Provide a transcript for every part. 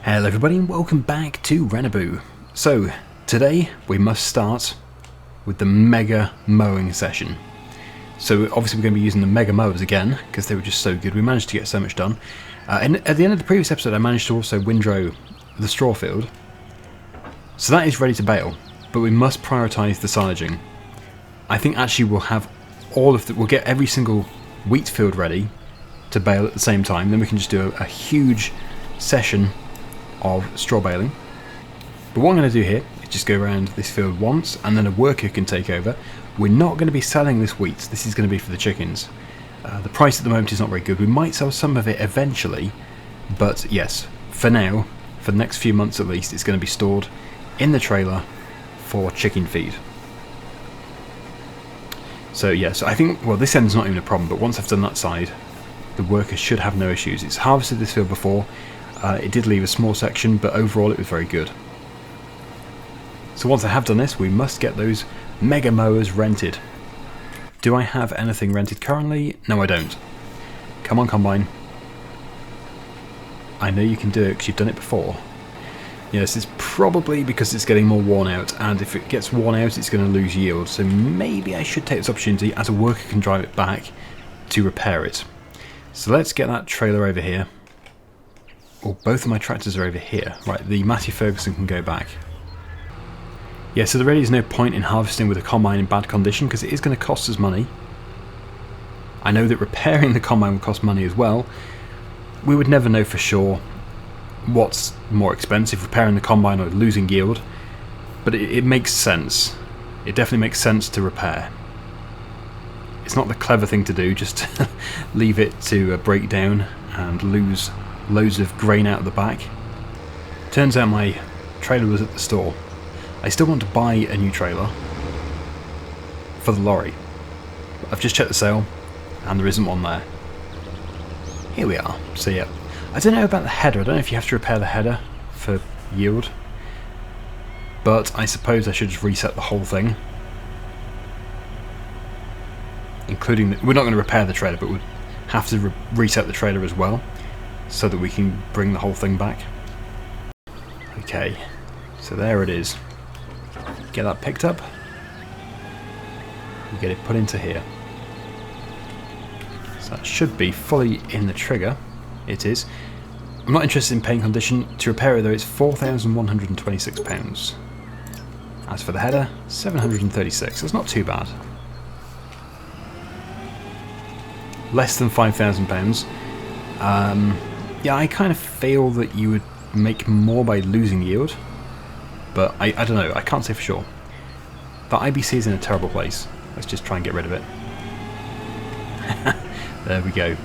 Hello everybody and welcome back to Rennebu. So, today we must start with the mega mowing session. So obviously we're going to be using the mega mowers again, because they were just so good. We managed to get so much done. And at the end of the previous episode I managed to also windrow the straw field. So that is ready to bale, but we must prioritise the silaging. I think actually we'll have we'll get every single wheat field ready to bale at the same time, then we can just do a huge session of straw baling. But what I'm going to do here is just go around this field once and then a worker can take over. We're not going to be selling this wheat, this is going to be for the chickens. The price at the moment is not very good. We might sell some of it eventually, but yes, for now, for the next few months at least, it's going to be stored in the trailer for chicken feed. So yes, I think, well, this end's not even a problem, but once I've done that side, the worker should have no issues. It's harvested this field before. It did leave a small section, but overall it was very good. So once I have done this, we must get those mega mowers rented. Do I have anything rented currently? No, I don't. Come on, Combine. I know you can do it because you've done it before. Yes, it's probably because it's getting more worn out, and if it gets worn out it's going to lose yield, so maybe I should take this opportunity as a worker can drive it back to repair it. So let's get that trailer over here. Oh, both of my tractors are over here. Right, the Matthew Ferguson can go back. Yeah, so there really is no point in harvesting with a combine in bad condition because it is going to cost us money. I know that repairing the combine will cost money as well. We would never know for sure what's more expensive, repairing the combine or losing yield, but it makes sense. It definitely makes sense to repair. It's not the clever thing to do, just leave it to break down and lose loads of grain out of the back. Turns out my trailer was at the store. I still want to buy a new trailer for the lorry. I've just checked the sale and there isn't one there. Here we are. So yeah, I don't know about the header. I don't know if you have to repair the header for yield, but I suppose I should just reset the whole thing, including we're not going to repair the trailer, but we'd have to reset the trailer as well, so that we can bring the whole thing back. Okay, so there it is. Get that picked up. We get it put into here. So that should be fully in the trigger. It is. I'm not interested in paying condition. To repair it though, it's £4,126. As for the header, £736. That's not too bad. Less than £5,000. Yeah, I kind of feel that you would make more by losing yield, but I don't know, I can't say for sure. The IBC is in a terrible place. Let's just try and get rid of it. There we go.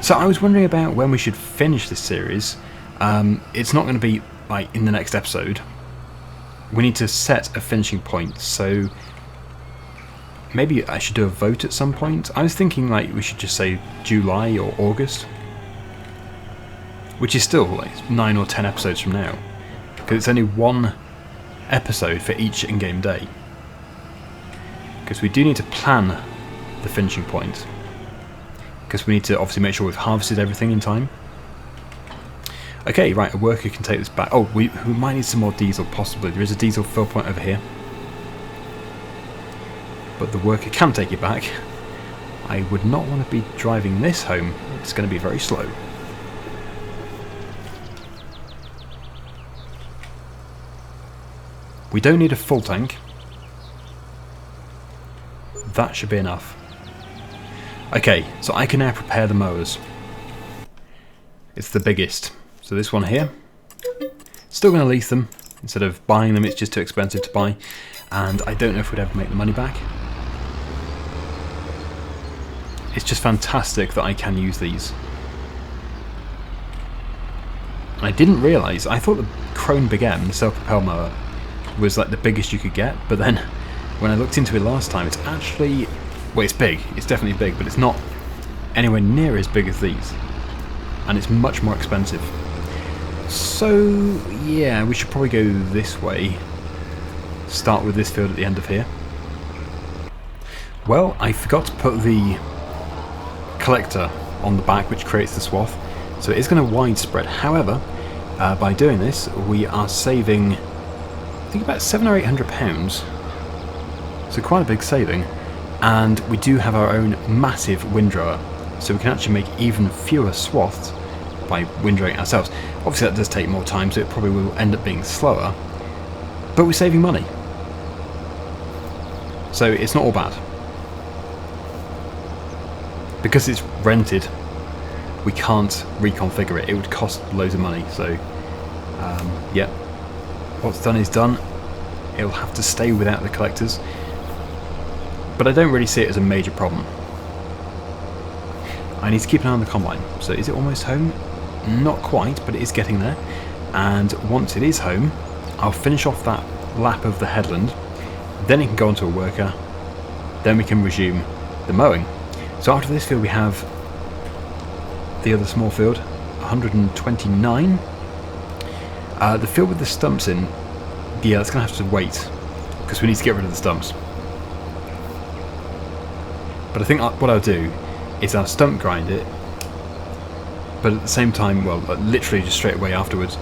So I was wondering about when we should finish this series. It's not going to be like in the next episode. We need to set a finishing point, so maybe I should do a vote at some point. I was thinking like we should just say July or August, which is still like 9 or 10 episodes from now, because it's only one episode for each in-game day. Because we do need to plan the finishing point, because we need to obviously make sure we've harvested everything in time. Okay, right, a worker can take this back. Oh, we might need some more diesel, possibly. There is a diesel fill point over here, but the worker can take it back. I would not want to be driving this home. It's going to be very slow. We don't need a full tank. That should be enough. Okay, so I can now prepare the mowers. It's the biggest. So this one here. Still going to lease them. Instead of buying them, it's just too expensive to buy. And I don't know if we'd ever make the money back. It's just fantastic that I can use these. I didn't realise, I thought the Krone Big M, the self-propel mower, was like the biggest you could get, but then when I looked into it last time, it's actually, well, it's big, it's definitely big, but it's not anywhere near as big as these, and it's much more expensive. So yeah, we should probably go this way, start with this field at the end of here. Well, I forgot to put the collector on the back, which creates the swath, so it is going to widespread. However, By doing this, we are saving, I think, about £700 or £800. So quite a big saving. And we do have our own massive windrower, so we can actually make even fewer swaths by windrowing it ourselves. Obviously that does take more time, so it probably will end up being slower, but we're saving money. So it's not all bad. Because it's rented, we can't reconfigure it. It would cost loads of money, so yeah, what's done is done. It'll have to stay without the collectors, but I don't really see it as a major problem. I need to keep an eye on the combine. So is it almost home? Not quite, but it is getting there. And once it is home, I'll finish off that lap of the headland, then it can go onto a worker, then we can resume the mowing. So after this field we have the other small field, 129. The field with the stumps in, yeah, that's going to have to wait, because we need to get rid of the stumps. But I think what I'll do is I'll stump grind it, but at the same time, well, literally just straight away afterwards,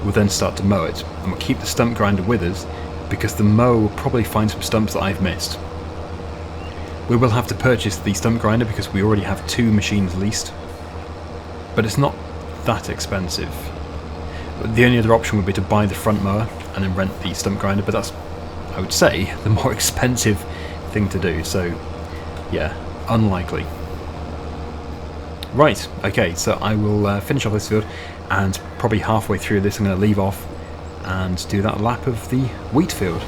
we'll then start to mow it. And we'll keep the stump grinder with us, because the mower will probably find some stumps that I've missed. We will have to purchase the stump grinder because we already have 2 machines leased, but it's not that expensive. The only other option would be to buy the front mower and then rent the stump grinder, but that's, I would say, the more expensive thing to do, so yeah, unlikely. Right, okay, so I will finish off this field, and probably halfway through this I'm going to leave off and do that lap of the wheat field.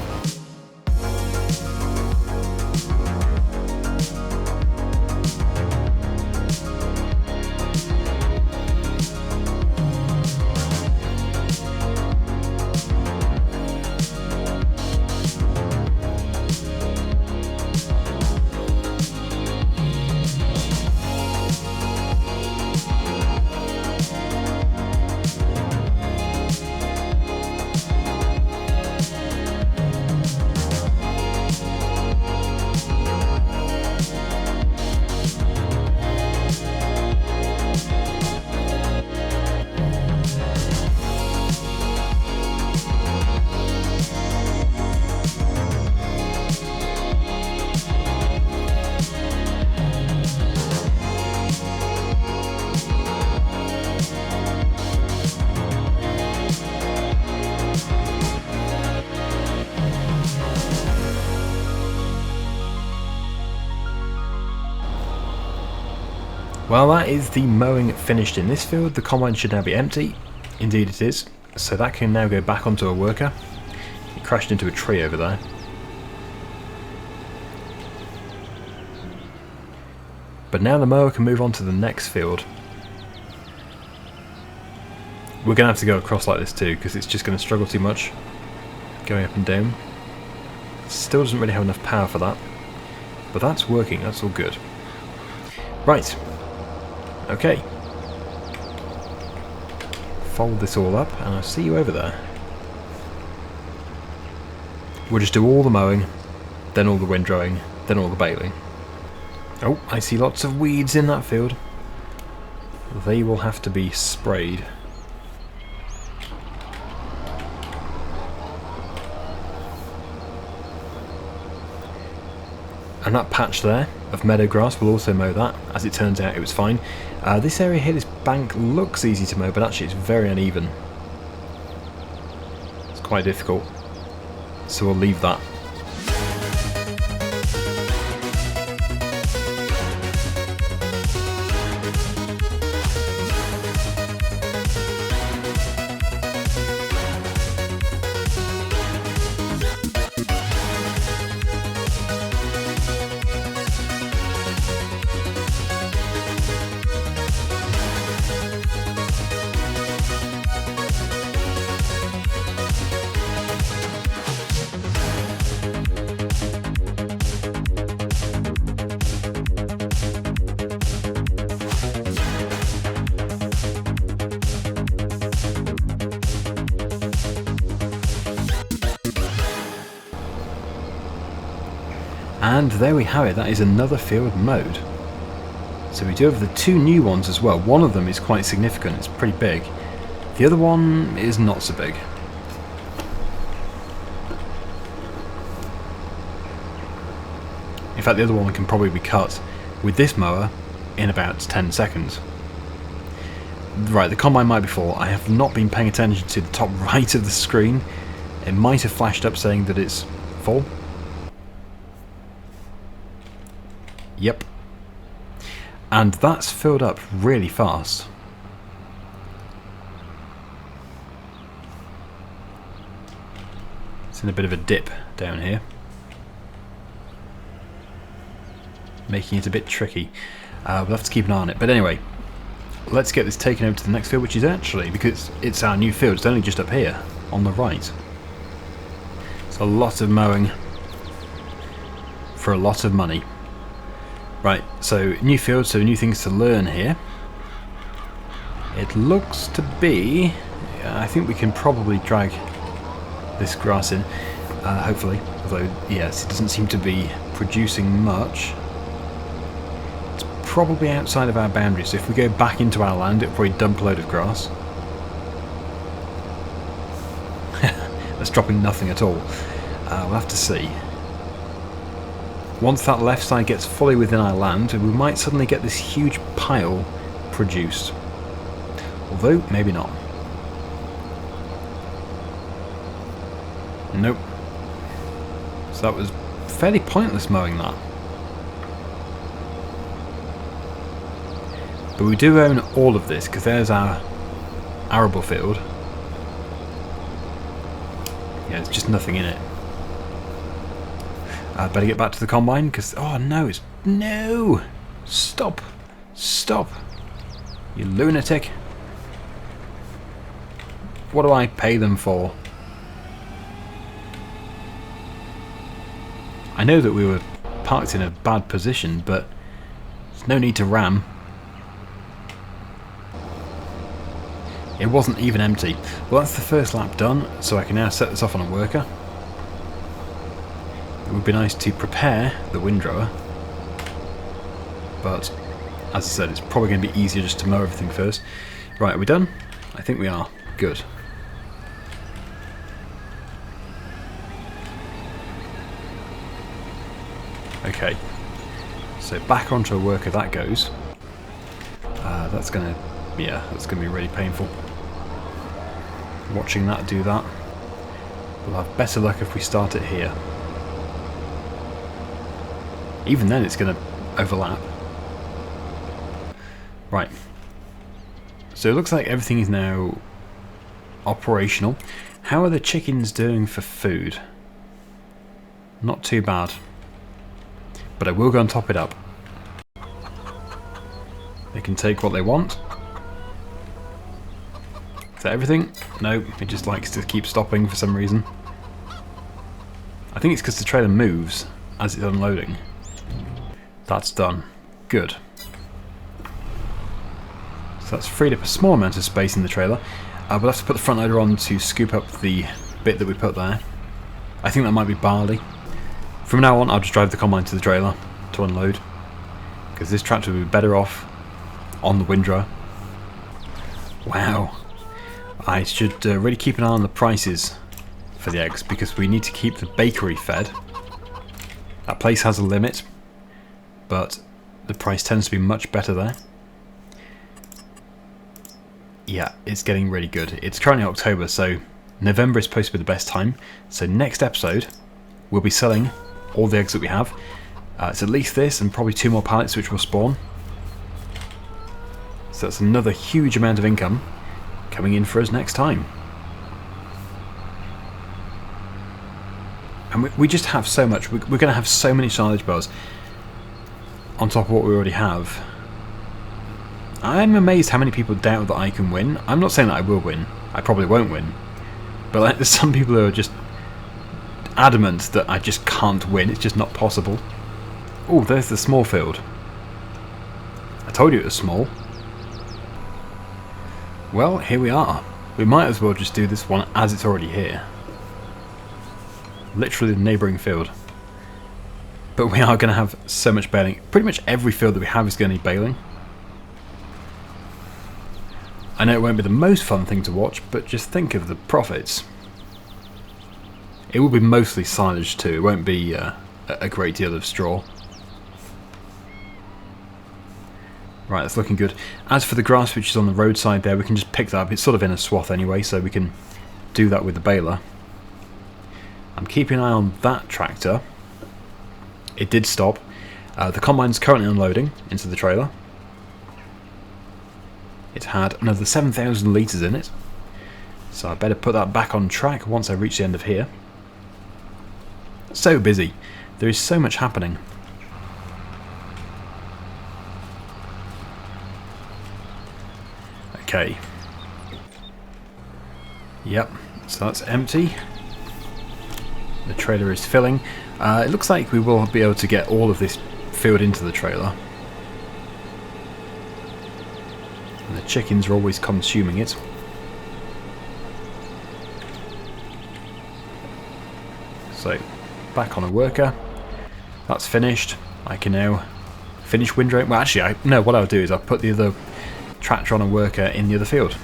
Well, that is the mowing finished in this field. The combine should now be empty. Indeed it is. So that can now go back onto a worker. It crashed into a tree over there. But now the mower can move on to the next field. We're going to have to go across like this too, because it's just going to struggle too much going up and down. Still doesn't really have enough power for that. But that's working, that's all good. Right. Okay. Fold this all up and I'll see you over there. We'll just do all the mowing, then all the windrowing, then all the baling. Oh, I see lots of weeds in that field. They will have to be sprayed. And that patch there of meadow grass will also mow that. As it turns out, it was fine. This area here, this bank, looks easy to mow, but actually it's very uneven. It's quite difficult. So we'll leave that. And there we have it, that is another field mowed. So we do have the 2 new ones as well. One of them is quite significant, it's pretty big. The other one is not so big. In fact, the other one can probably be cut with this mower in about 10 seconds. Right, the combine might be full. I have not been paying attention to the top right of the screen. It might have flashed up saying that it's full. Yep. And that's filled up really fast. It's in a bit of a dip down here, making it a bit tricky. We'll have to keep an eye on it. But anyway, let's get this taken over to the next field, which is actually, because it's our new field, it's only just up here on the right. It's a lot of mowing for a lot of money. Right, so new field, so new things to learn here. It looks to be, I think we can probably drag this grass in, hopefully. Although, yes, it doesn't seem to be producing much. It's probably outside of our boundaries, so if we go back into our land, it'll probably dump a load of grass. That's dropping nothing at all. We'll have to see. Once that left side gets fully within our land, we might suddenly get this huge pile produced. Although, maybe not. Nope. So that was fairly pointless mowing that. But we do own all of this, because there's our arable field. Yeah, there's just nothing in it. Better get back to the combine, because... Oh, no, it's... No! Stop! Stop! You lunatic! What do I pay them for? I know that we were parked in a bad position, but there's no need to ram. It wasn't even empty. Well, that's the first lap done, so I can now set this off on a worker. It would be nice to prepare the windrower, but as I said, it's probably going to be easier just to mow everything first. Right, are we done? I think we are. Good. Okay, so back onto a worker that goes. That's gonna be really painful. Watching that do that. We'll have better luck if we start it here. Even then it's going to overlap. Right. So it looks like everything is now operational. How are the chickens doing for food? Not too bad. But I will go and top it up. They can take what they want. Is that everything? No, it just likes to keep stopping for some reason. I think it's because the trailer moves as it's unloading. That's done. Good. So that's freed up a small amount of space in the trailer. We'll have to put the front loader on to scoop up the bit that we put there. I think that might be barley. From now on, I'll just drive the combine to the trailer to unload, because this tractor will be better off on the windrower. Wow. I should really keep an eye on the prices for the eggs, because we need to keep the bakery fed. That place has a limit, but the price tends to be much better there. Yeah, it's getting really good. It's currently October, so November is supposed to be the best time. So next episode, we'll be selling all the eggs that we have. It's at least this, and probably 2 more pallets which will spawn. So that's another huge amount of income coming in for us next time. And we just have so much. We're going to have so many silage bars on top of what we already have. I'm amazed how many people doubt that I can win. I'm not saying that I will win. I probably won't win. But like, there's some people who are just adamant that I just can't win. It's just not possible. Oh, there's the small field. I told you it was small. Well, here we are. We might as well just do this one as it's already here. Literally the neighbouring field. But we are going to have so much baling. Pretty much every field that we have is going to need baling. I know it won't be the most fun thing to watch, but just think of the profits. It will be mostly silage too, it won't be a great deal of straw. Right, that's looking good. As for the grass which is on the roadside there, we can just pick that up. It's sort of in a swath anyway, so we can do that with the baler. I'm keeping an eye on that tractor. It did stop. The combine's currently unloading into the trailer. It had another 7,000 litres in it. So I better put that back on track once I reach the end of here. So busy. There is so much happening. Okay. Yep, so that's empty. The trailer is filling. It looks like we will be able to get all of this filled into the trailer. And the chickens are always consuming it. So, back on a worker. That's finished. I can now finish windrowing. Well, actually, no, what I'll do is I'll put the other tractor on a worker in the other field.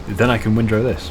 Then I can windrow this.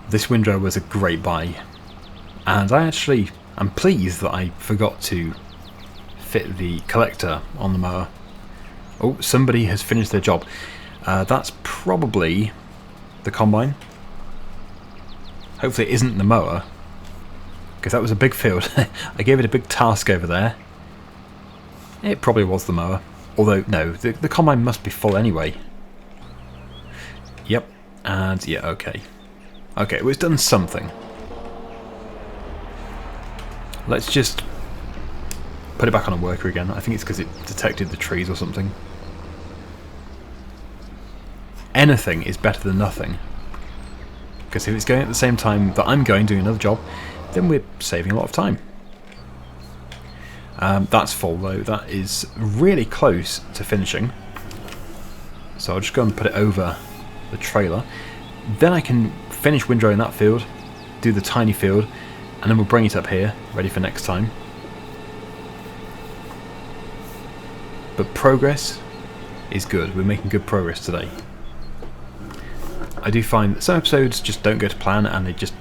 This windrow was a great buy, and I'm pleased that I forgot to fit the collector on the mower. Oh, somebody has finished their job. That's probably the combine. Hopefully it isn't the mower, because that was a big field. I gave it a big task over there. It probably was the mower, although no, the combine must be full anyway. Yep, and yeah, okay. Okay, well, it's done something. Let's just put it back on a worker again. I think it's because it detected the trees or something. Anything is better than nothing. Because if it's going at the same time that I'm going, doing another job, then we're saving a lot of time. That's full though. That is really close to finishing. So I'll just go and put it over the trailer. Then I can finish windrowing that field, do the tiny field, and then we'll bring it up here, ready for next time. But progress is good. We're making good progress today. I do find that some episodes just don't go to plan, and they just,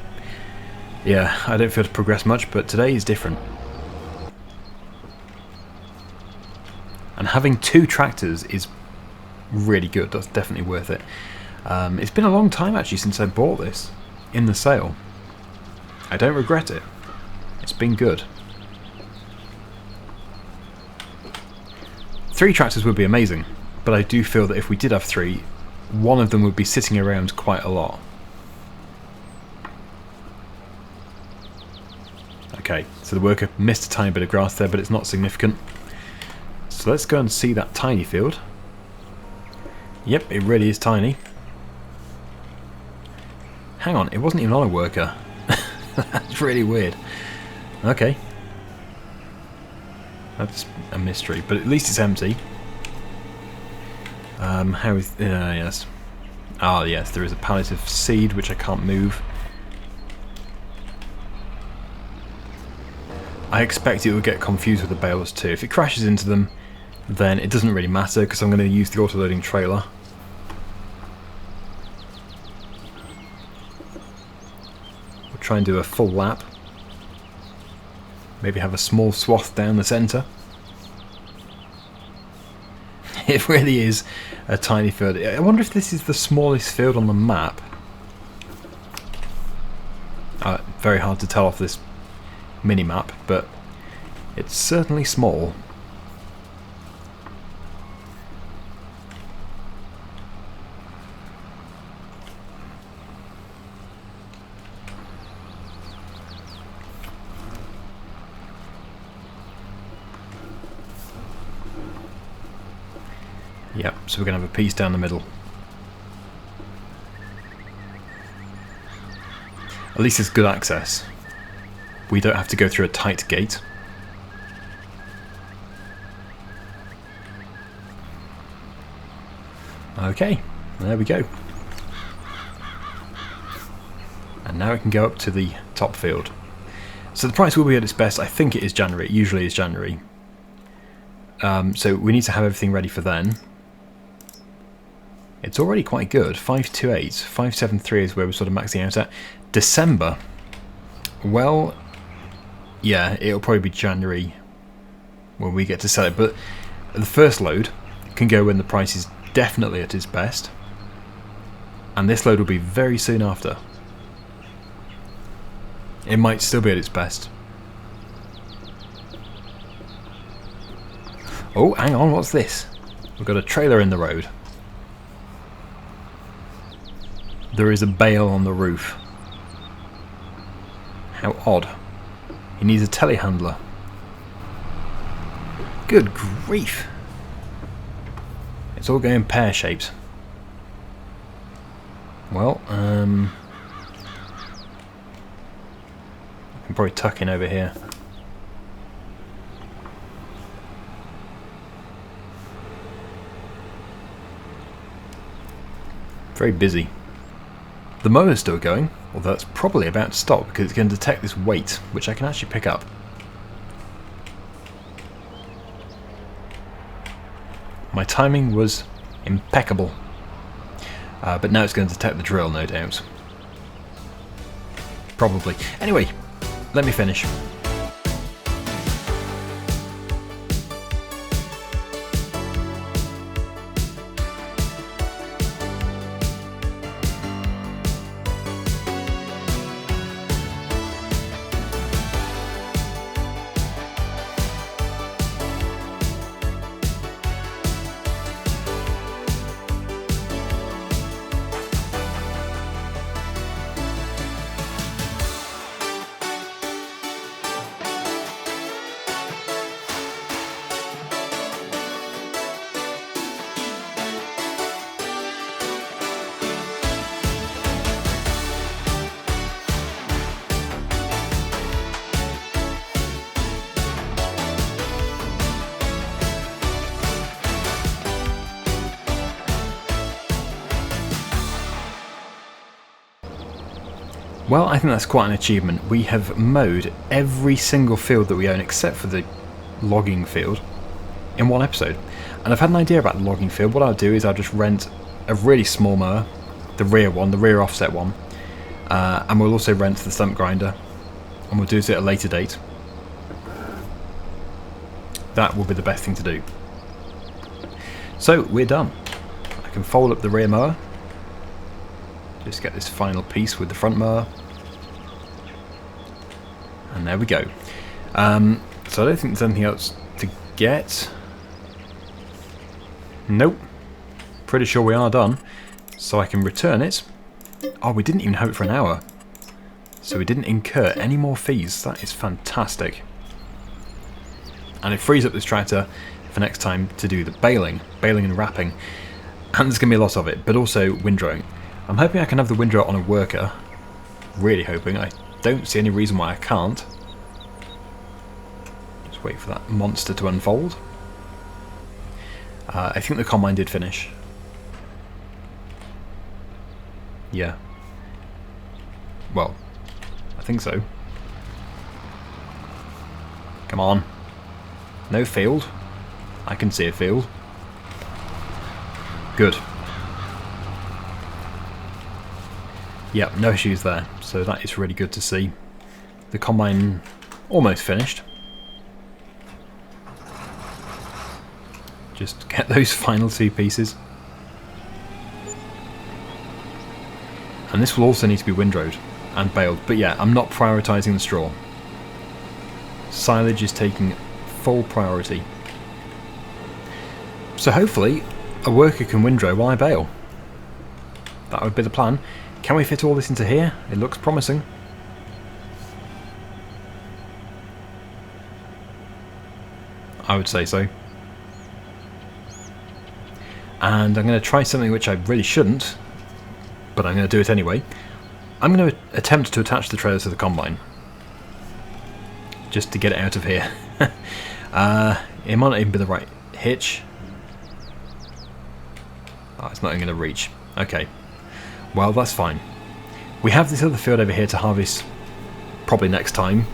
yeah, I don't feel to progress much, but today is different. And having 2 tractors is really good. That's definitely worth it. It's been a long time actually since I bought this in the sale. I don't regret it. It's been good. 3 tractors would be amazing, but I do feel that if we did have 3, one of them would be sitting around quite a lot. Okay, so the worker missed a tiny bit of grass there, but it's not significant. So let's go and see that tiny field. Yep, it really is tiny. Hang on, it wasn't even on a worker. That's really weird. Okay. That's a mystery, but at least it's empty. How is... yes. Ah, yes, there is a pallet of seed which I can't move. I expect it will get confused with the bales too. If it crashes into them, then it doesn't really matter because I'm going to use the auto-loading trailer. We'll try and do a full lap. Maybe have a small swath down the centre. It really is a tiny field. I wonder if this is the smallest field on the map. Very hard to tell off this mini-map, but It's certainly small. Yep, so we're going to have a piece down the middle. At least it's good access. We don't have to go through a tight gate. Okay, there we go. And now it can go up to the top field. So the price will be at its best. I think it is January. It usually is January. So we need to have everything ready for then. It's already quite good. 528, 573 is where we're sort of maxing out at. December. Well, yeah, it'll probably be January when we get to sell it. But the first load can go when the price is definitely at its best. And this load will be very soon after. It might still be at its best. Oh, hang on, what's this? We've got a trailer in the road. There is a bale on the roof. How odd. He needs a telehandler. Good grief. It's all going pear-shaped. Well, I can probably tuck in over here. Very busy. The mower's still going, although it's probably about to stop because it's going to detect this weight, which I can actually pick up. My timing was impeccable. But now it's going to detect the drill, no doubt. Probably. Anyway, let me finish. Well, I think that's quite an achievement. We have mowed every single field that we own except for the logging field in one episode. And I've had an idea about the logging field. What I'll do is I'll just rent a really small mower, the rear one, the rear offset one, and we'll also rent the stump grinder, and we'll do it at a later date. That will be the best thing to do. So, we're done. I can fold up the rear mower. Just get this final piece with the front mower. And there we go. So I don't think there's anything else to get. Nope. Pretty sure we are done. So I can return it. Oh, we didn't even have it for an hour. So we didn't incur any more fees. That is fantastic. And it frees up this tractor for next time to do the baling and wrapping. And there's going to be a lot of it, but also windrowing. I'm hoping I can have the windrow on a worker. Really hoping. I don't see any reason why I can't. Just wait for that monster to unfold. I think the combine did finish. Yeah. Well, I think so. Come on. No field. I can see a field. Good. Yep, no issues there, so that is really good to see. The combine almost finished. Just get those final two pieces. And this will also need to be windrowed and baled, but yeah, I'm not prioritising the straw. Silage is taking full priority. So hopefully a worker can windrow while I bale. That would be the plan. Can we fit all this into here? It looks promising. I would say so. And I'm going to try something which I really shouldn't, but I'm going to do it anyway. I'm going to attempt to attach the trailer to the combine, just to get it out of here. It might not even be the right hitch. Oh, it's not even going to reach. Okay, well that's fine. We have this other field over here to harvest probably next time.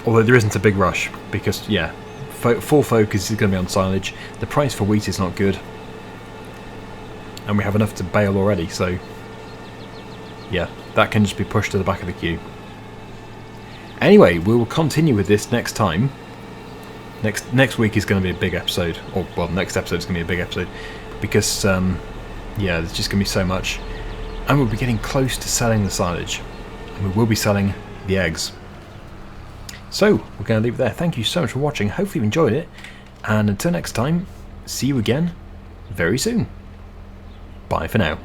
Although there isn't a big rush, because yeah, full focus is going to be on silage. The price for wheat is not good, and we have enough to bale already, so yeah, that can just be pushed to the back of the queue. Anyway, we will continue with this next time. Next week is going to be a big episode, or well, next episode is going to be a big episode, because yeah, there's just going to be so much, and we'll be getting close to selling the silage, and we will be selling the eggs. So, we're going to leave it there. Thank you so much for watching. Hopefully you've enjoyed it. And until next time, see you again very soon. Bye for now.